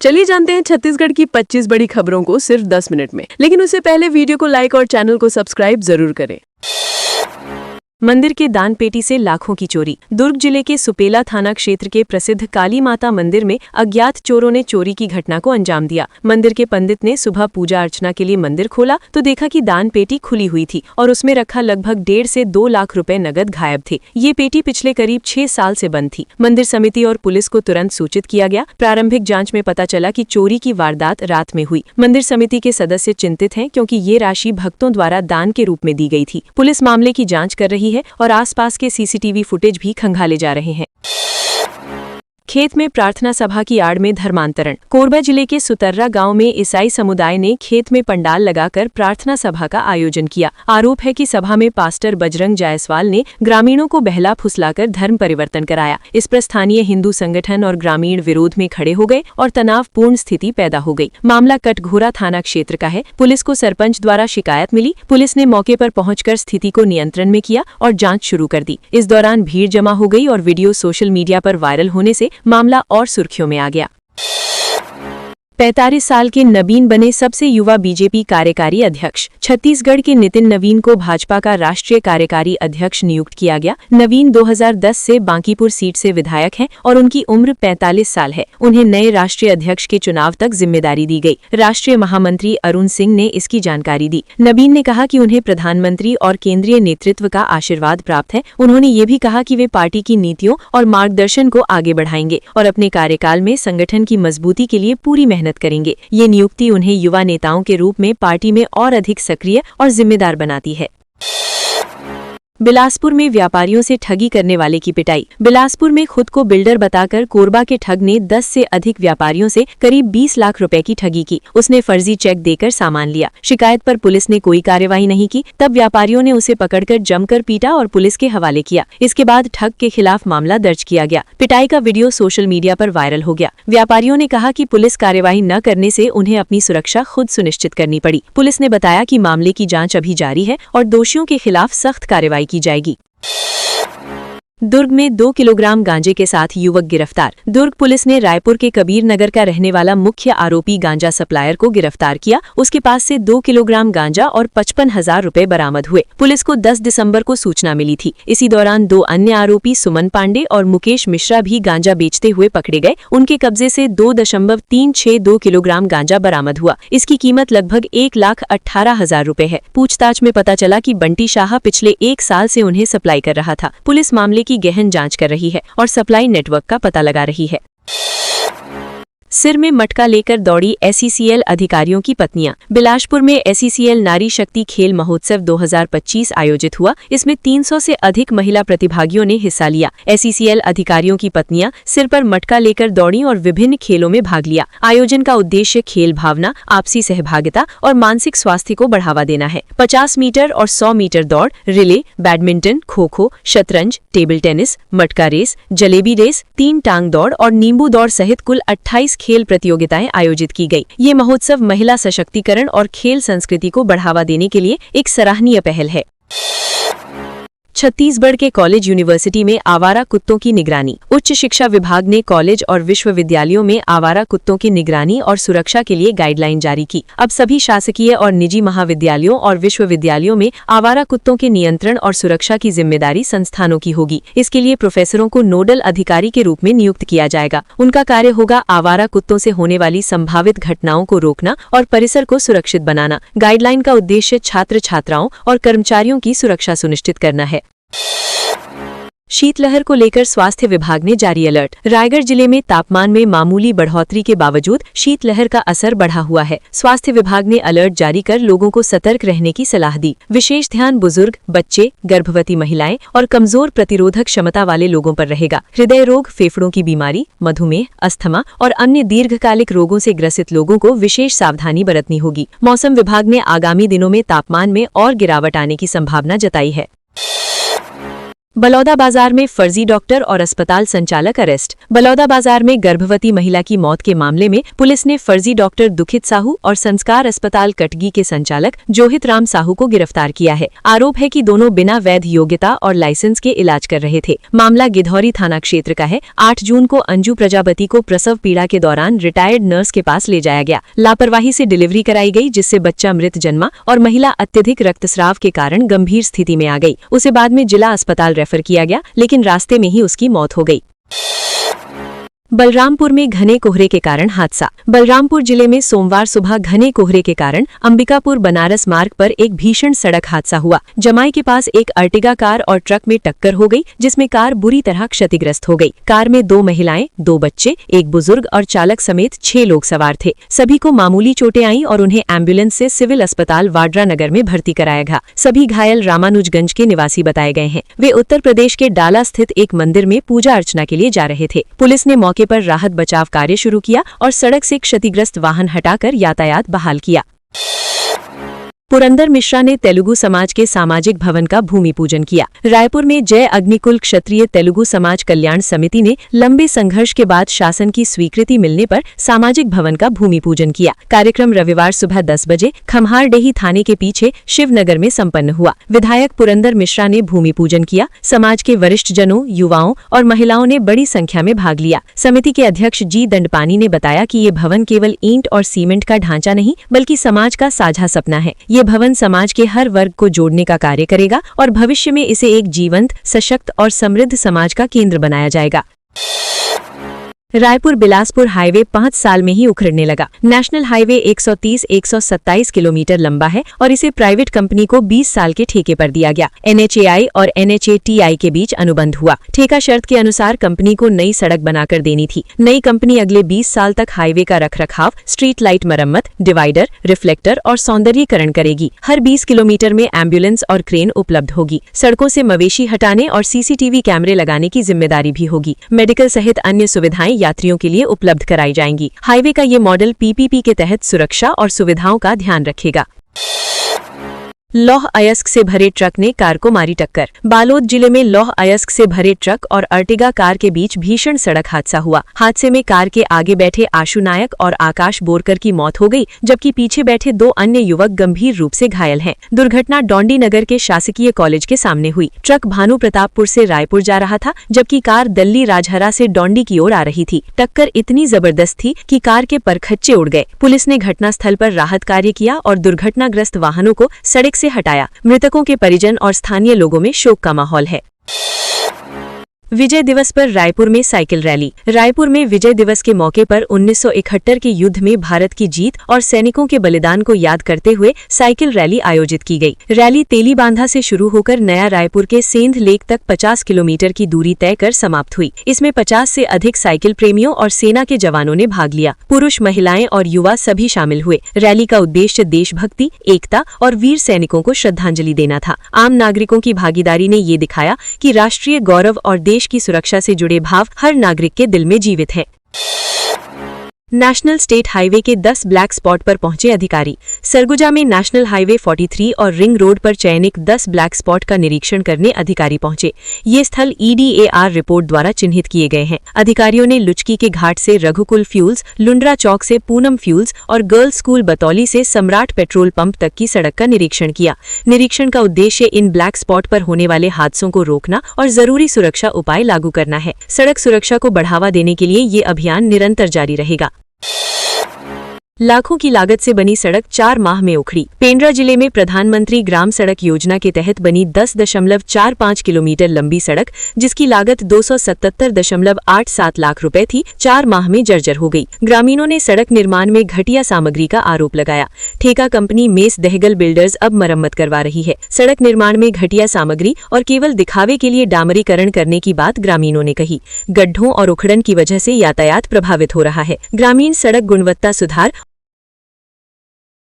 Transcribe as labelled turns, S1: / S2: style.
S1: चलिए जानते हैं छत्तीसगढ़ की 25 बड़ी खबरों को सिर्फ 10 मिनट में। लेकिन उससे पहले वीडियो को लाइक और चैनल को सब्सक्राइब जरूर करें। मंदिर के दान पेटी से लाखों की चोरी। दुर्ग जिले के सुपेला थाना क्षेत्र के प्रसिद्ध काली माता मंदिर में अज्ञात चोरों ने चोरी की घटना को अंजाम दिया। मंदिर के पंडित ने सुबह पूजा अर्चना के लिए मंदिर खोला तो देखा कि दान पेटी खुली हुई थी और उसमें रखा लगभग 1.5 से 2 लाख रुपए नगद गायब थे। ये पेटी पिछले करीब 6 साल से बंद थी। मंदिर समिति और पुलिस को तुरंत सूचित किया गया। प्रारंभिक जाँच में पता चला कि चोरी की वारदात रात में हुई। मंदिर समिति के सदस्य चिंतित हैं क्योंकि ये राशि भक्तों द्वारा दान के रूप में दी गई थी। पुलिस मामले की जाँच कर रही है और आसपास के सीसीटीवी फुटेज भी खंगाले जा रहे हैं। खेत में प्रार्थना सभा की आड़ में धर्मांतरण। कोरबा जिले के सुतर्रा गांव में ईसाई समुदाय ने खेत में पंडाल लगाकर प्रार्थना सभा का आयोजन किया। आरोप है कि सभा में पास्टर बजरंग जायसवाल ने ग्रामीणों को बहला फुसलाकर धर्म परिवर्तन कराया। इस पर स्थानीय हिंदू संगठन और ग्रामीण विरोध में खड़े हो गए और तनावपूर्ण स्थिति पैदा हो गई। मामला कटघोरा थाना क्षेत्र का है। पुलिस को सरपंच द्वारा शिकायत मिली। पुलिस ने मौके पर पहुंचकर स्थिति को नियंत्रण में किया और जांच शुरू कर दी। इस दौरान भीड़ जमा हो गई और वीडियो सोशल मीडिया पर वायरल होने से मामला और सुर्खियों में आ गया। 45 साल के नवीन बने सबसे युवा बीजेपी कार्यकारी अध्यक्ष। छत्तीसगढ़ के नितिन नवीन को भाजपा का राष्ट्रीय कार्यकारी अध्यक्ष नियुक्त किया गया। नवीन 2010 से बांकीपुर सीट से विधायक हैं और उनकी उम्र 45 साल है। उन्हें नए राष्ट्रीय अध्यक्ष के चुनाव तक जिम्मेदारी दी गई। राष्ट्रीय महामंत्री अरुण सिंह ने इसकी जानकारी दी। नवीन ने कहा कि उन्हें प्रधानमंत्री और केंद्रीय नेतृत्व का आशीर्वाद प्राप्त है। उन्होंने ये भी कहा कि वे पार्टी की नीतियों और मार्गदर्शन को आगे बढ़ाएंगे और अपने कार्यकाल में संगठन की मजबूती के लिए पूरी मेहनत करेंगे। ये नियुक्ति उन्हें युवा नेताओं के रूप में पार्टी में और अधिक सक्रिय और जिम्मेदार बनाती है। बिलासपुर में व्यापारियों से ठगी करने वाले की पिटाई। बिलासपुर में खुद को बिल्डर बताकर कोरबा के ठग ने 10 से अधिक व्यापारियों से करीब 20 लाख रुपए की ठगी की। उसने फर्जी चेक देकर सामान लिया। शिकायत पर पुलिस ने कोई कार्यवाही नहीं की। तब व्यापारियों ने उसे पकड़कर जमकर पीटा और पुलिस के हवाले किया। इसके बाद ठग के खिलाफ मामला दर्ज किया गया। पिटाई का वीडियो सोशल मीडिया पर वायरल हो गया। व्यापारियों ने कहा कि पुलिस कार्यवाही न करने से उन्हें अपनी सुरक्षा खुद सुनिश्चित करनी पड़ी। पुलिस ने बताया कि मामले की जाँच अभी जारी है और दोषियों के खिलाफ सख्त कार्रवाई की जाएगी। दुर्ग में 2 किलोग्राम गांजे के साथ युवक गिरफ्तार। दुर्ग पुलिस ने रायपुर के कबीर नगर का रहने वाला मुख्य आरोपी गांजा सप्लायर को गिरफ्तार किया। उसके पास से 2 किलोग्राम गांजा और 55,000 रुपए बरामद हुए। पुलिस को 10 दिसंबर को सूचना मिली थी। इसी दौरान 2 अन्य आरोपी सुमन पांडे और मुकेश मिश्रा भी गांजा बेचते हुए पकड़े गए। उनके कब्जे से 2.362 किलोग्राम गांजा बरामद हुआ। इसकी कीमत लगभग 1,18,000 रुपए है। पूछताछ में पता चला कि बंटी शाह पिछले 1 साल से उन्हें सप्लाई कर रहा था। पुलिस मामले की गहन जांच कर रही है और सप्लाई नेटवर्क का पता लगा रही है। सिर में मटका लेकर दौड़ी एसईसीएल अधिकारियों की पत्नियां। बिलासपुर में एसईसीएल नारी शक्ति खेल महोत्सव 2025 आयोजित हुआ। इसमें 300 से अधिक महिला प्रतिभागियों ने हिस्सा लिया। एसईसीएल अधिकारियों की पत्नियां सिर पर मटका लेकर दौड़ी और विभिन्न खेलों में भाग लिया। आयोजन का उद्देश्य खेल भावना, आपसी सहभागिता और मानसिक स्वास्थ्य को बढ़ावा देना है। 50 मीटर और 100 मीटर दौड़, रिले, बैडमिंटन, खो-खो, शतरंज, टेबल टेनिस, मटका रेस, जलेबी रेस, 3 टांग दौड़ और नींबू दौड़ सहित कुल 28 खेल प्रतियोगिताएं आयोजित की गई। ये महोत्सव महिला सशक्तिकरण और खेल संस्कृति को बढ़ावा देने के लिए एक सराहनीय पहल है। छत्तीसगढ़ के कॉलेज यूनिवर्सिटी में आवारा कुत्तों की निगरानी। उच्च शिक्षा विभाग ने कॉलेज और विश्वविद्यालयों में आवारा कुत्तों की निगरानी और सुरक्षा के लिए गाइडलाइन जारी की। अब सभी शासकीय और निजी महाविद्यालयों और विश्वविद्यालयों में आवारा कुत्तों के नियंत्रण और सुरक्षा की जिम्मेदारी संस्थानों की होगी। इसके लिए प्रोफेसरों को नोडल अधिकारी के रूप में नियुक्त किया जाएगा। उनका कार्य होगा आवारा कुत्तों से होने वाली संभावित घटनाओं को रोकना और परिसर को सुरक्षित बनाना। गाइडलाइन का उद्देश्य छात्र छात्राओं और कर्मचारियों की सुरक्षा सुनिश्चित करना है। शीतलहर को लेकर स्वास्थ्य विभाग ने जारी अलर्ट। रायगढ़ जिले में तापमान में मामूली बढ़ोतरी के बावजूद शीतलहर का असर बढ़ा हुआ है। स्वास्थ्य विभाग ने अलर्ट जारी कर लोगों को सतर्क रहने की सलाह दी। विशेष ध्यान बुजुर्ग, बच्चे, गर्भवती महिलाएं और कमजोर प्रतिरोधक क्षमता वाले लोगों पर रहेगा। हृदय रोग, फेफड़ों की बीमारी, मधुमेह, अस्थमा और अन्य दीर्घकालिक रोगों से ग्रसित लोगों को विशेष सावधानी बरतनी होगी। मौसम विभाग ने आगामी दिनों में तापमान में और गिरावट आने की संभावना जताई है। बलौदा बाजार में फर्जी डॉक्टर और अस्पताल संचालक अरेस्ट। बलौदा बाजार में गर्भवती महिला की मौत के मामले में पुलिस ने फर्जी डॉक्टर दुखित साहू और संस्कार अस्पताल कटगी के संचालक जोहित राम साहू को गिरफ्तार किया है। आरोप है कि दोनों बिना वैध योग्यता और लाइसेंस के इलाज कर रहे थे। मामला गिधौरी थाना क्षेत्र का है। 8 जून को अंजू प्रजापति को प्रसव पीड़ा के दौरान रिटायर्ड नर्स के पास ले जाया गया। लापरवाही से डिलीवरी कराई गई, जिससे बच्चा मृत जन्मा और महिला अत्यधिक रक्तस्राव के कारण गंभीर स्थिति में आ गई। उसे बाद में जिला अस्पताल रेफर किया गया, लेकिन रास्ते में ही उसकी मौत हो गई। बलरामपुर में घने कोहरे के कारण हादसा। बलरामपुर जिले में सोमवार सुबह घने कोहरे के कारण अंबिकापुर बनारस मार्ग पर एक भीषण सड़क हादसा हुआ। जमाई के पास एक अर्टिगा कार और ट्रक में टक्कर हो गई, जिसमें कार बुरी तरह क्षतिग्रस्त हो गई। कार में 2 महिलाएं, 2 बच्चे, एक बुजुर्ग और चालक समेत 6 लोग सवार थे। सभी को मामूली चोटें आईं और उन्हें एम्बुलेंस से सिविल अस्पताल वाड्रा नगर में भर्ती कराया गया। सभी घायल रामानुजगंज के निवासी बताए गए हैं। वे उत्तर प्रदेश के डाला स्थित एक मंदिर में पूजा अर्चना के लिए जा रहे थे। पुलिस ने मौके पर राहत बचाव कार्य शुरू किया और सड़क से क्षतिग्रस्त वाहन हटाकर यातायात बहाल किया। पुरंदर मिश्रा ने तेलुगु समाज के सामाजिक भवन का भूमि पूजन किया। रायपुर में जय अग्निकुल क्षत्रिय तेलुगु समाज कल्याण समिति ने लंबे संघर्ष के बाद शासन की स्वीकृति मिलने पर सामाजिक भवन का भूमि पूजन किया। कार्यक्रम रविवार सुबह 10 बजे खम्हारडेही थाने के पीछे शिवनगर में संपन्न हुआ। विधायक पुरंदर मिश्रा ने भूमि पूजन किया। समाज के वरिष्ठ जनों, युवाओं और महिलाओं ने बड़ी संख्या में भाग लिया। समिति के अध्यक्ष जी दंडपानी ने बताया कि ये भवन केवल ईंट और सीमेंट का ढांचा नहीं, बल्कि समाज का साझा सपना है। ये भवन समाज के हर वर्ग को जोड़ने का कार्य करेगा और भविष्य में इसे एक जीवंत, सशक्त और समृद्ध समाज का केंद्र बनाया जाएगा। रायपुर बिलासपुर हाईवे 5 साल में ही उखड़ने लगा। नेशनल हाईवे 130-127 किलोमीटर लंबा है और इसे प्राइवेट कंपनी को 20 साल के ठेके पर दिया गया। NHAI और NHATI के बीच अनुबंध हुआ। ठेका शर्त के अनुसार कंपनी को नई सड़क बनाकर देनी थी। नई कंपनी अगले 20 साल तक हाईवे का रखरखाव, स्ट्रीट लाइट मरम्मत, डिवाइडर, रिफ्लेक्टर और सौंदर्यीकरण करेगी। हर 20 किलोमीटर में एम्बुलेंस और क्रेन उपलब्ध होगी। सड़कों से मवेशी हटाने और CCTV कैमरे लगाने की जिम्मेदारी भी होगी। मेडिकल सहित अन्य सुविधाएं यात्रियों के लिए उपलब्ध कराई जाएंगी। हाईवे का ये मॉडल PPP के तहत सुरक्षा और सुविधाओं का ध्यान रखेगा। लौह अयस्क से भरे ट्रक ने कार को मारी टक्कर। बालोद जिले में लौह अयस्क से भरे ट्रक और अर्टिगा कार के बीच भीषण सड़क हादसा हुआ। हादसे में कार के आगे बैठे आशु नायक और आकाश बोरकर की मौत हो गई, जबकि पीछे बैठे 2 अन्य युवक गंभीर रूप से घायल हैं। दुर्घटना डोंडी नगर के शासकीय कॉलेज के सामने हुई। ट्रक भानु प्रतापपुर से रायपुर जा रहा था, जबकि कार दल्ली राजहरा से डोंडी की ओर आ रही थी। टक्कर इतनी जबरदस्त थी कि कार के परखच्चे उड़ गए। पुलिस ने घटनास्थल पर राहत कार्य किया और दुर्घटनाग्रस्त वाहनों को सड़क से हटाया। मृतकों के परिजन और स्थानीय लोगों में शोक का माहौल है। विजय दिवस पर रायपुर में साइकिल रैली। रायपुर में विजय दिवस के मौके पर 1971 के युद्ध में भारत की जीत और सैनिकों के बलिदान को याद करते हुए साइकिल रैली आयोजित की गई। रैली तेलीबांधा से शुरू होकर नया रायपुर के सेंध लेक तक 50 किलोमीटर की दूरी तय कर समाप्त हुई। इसमें 50 से अधिक साइकिल प्रेमियों और सेना के जवानों ने भाग लिया। पुरुष, महिलाएं और युवा सभी शामिल हुए। रैली का उद्देश्य देशभक्ति, एकता और वीर सैनिकों को श्रद्धांजलि देना था। आम नागरिकों की भागीदारी ने ये दिखाया कि राष्ट्रीय गौरव और देश की सुरक्षा से जुड़े भाव हर नागरिक के दिल में जीवित हैं। नेशनल स्टेट हाईवे के 10 ब्लैक स्पॉट पर पहुंचे अधिकारी। सरगुजा में नेशनल हाईवे 43 और रिंग रोड पर चयनित 10 ब्लैक स्पॉट का निरीक्षण करने अधिकारी पहुंचे। ये स्थल EDAR रिपोर्ट द्वारा चिन्हित किए गए हैं। अधिकारियों ने लुचकी के घाट से रघुकुल फ्यूल्स, लुंड्रा चौक से पूनम फ्यूल्स और गर्ल्स स्कूल बतौली से सम्राट पेट्रोल पंप तक की सड़क का निरीक्षण किया। निरीक्षण का उद्देश्य इन ब्लैक स्पॉट पर होने वाले हादसों को रोकना और जरूरी सुरक्षा उपाय लागू करना है। सड़क सुरक्षा को बढ़ावा देने के लिए ये अभियान निरंतर जारी रहेगा। लाखों की लागत से बनी सड़क 4 माह में उखड़ी। पेंड्रा जिले में प्रधानमंत्री ग्राम सड़क योजना के तहत बनी 10.45 किलोमीटर लंबी सड़क, जिसकी लागत 277.87 लाख रुपए थी, 4 माह में जर्जर हो गई। ग्रामीणों ने सड़क निर्माण में घटिया सामग्री का आरोप लगाया। ठेका कंपनी मेस दहगल बिल्डर्स अब मरम्मत करवा रही है। सड़क निर्माण में घटिया सामग्री और केवल दिखावे के लिए डामरीकरण करने की बात ग्रामीणों ने कही। गड्ढों और उखड़न की वजह से यातायात प्रभावित हो रहा है। ग्रामीण सड़क गुणवत्ता सुधार